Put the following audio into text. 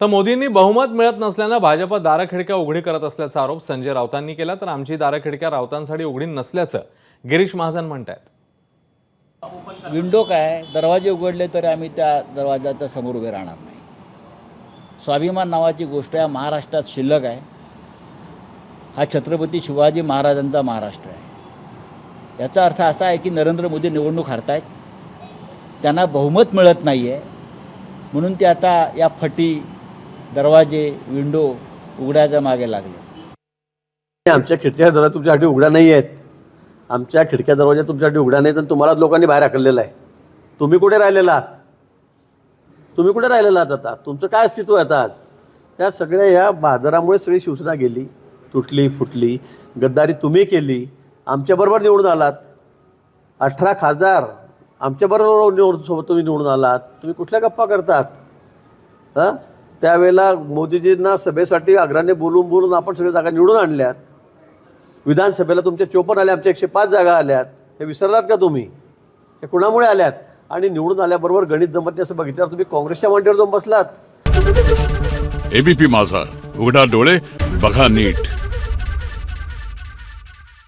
तर मोदींनी बहुमत मिळत नसल्यानं भाजप दारखिडक्या उघडी करत असल्याचा आरोप संजय राऊतांनी केला। तर आमची दारखिडक्या राऊतांसाठी उघडी नसल्याचं गिरीश महाजन म्हणतात। विंडो काय, दरवाजे उघडले तर आम्ही त्या दरवाजाच्या समोर उभे राहणार नाही। स्वाभिमान नावाची गोष्ट या महाराष्ट्रात शिल्लक आहे। हा छत्रपती शिवाजी महाराजांचा महाराष्ट्र आहे। याचा अर्थ असा आहे की नरेंद्र मोदी निवडणूक हरतायत, त्यांना बहुमत मिळत नाही आहे, म्हणून ते आता या फटी, दरवाजे, विंडो उघड्याच्या मागे लागले। आमच्या खिडक्या दरवाजा तुमच्यासाठी उघड्या नाही आहेत। आमच्या खिडक्या दरवाजा तुमच्यासाठी उघड्या नाहीत आणि तुम्हाला लोकांनी बाहेर हाकललेलं आहे। तुम्ही कुठे राहिलेला आहात? तुम्ही कुठे राहिलेला आहात? आता तुमचं काय अस्तित्व आहे आता? आज या सगळ्या या बाजारामुळे सगळी शिवसेना गेली, तुटली फुटली। गद्दारी तुम्ही केली, आमच्याबरोबर निवडून आलात। 18 खासदार आमच्याबरोबर सोबत तुम्ही निवडून आलात। तुम्ही कुठल्या गप्पा करतात? हां, त्यावेळेला मोदीजींना सभेसाठी आग्रहाने बोलून आपण सगळ्या जागा निवडून आणल्यात। विधानसभेला तुमच्या 54 आल्या, आमच्या 105 जागा आल्यात। हे विसरलात का तुम्ही? हे कुणामुळे आल्यात? आणि निवडून आल्याबरोबर गणित जमत नाही असं बघितल्यावर तुम्ही काँग्रेसच्या मांडीवर जाऊन बसलात। एबीपी माझा, उघडा डोळे बघा नीट।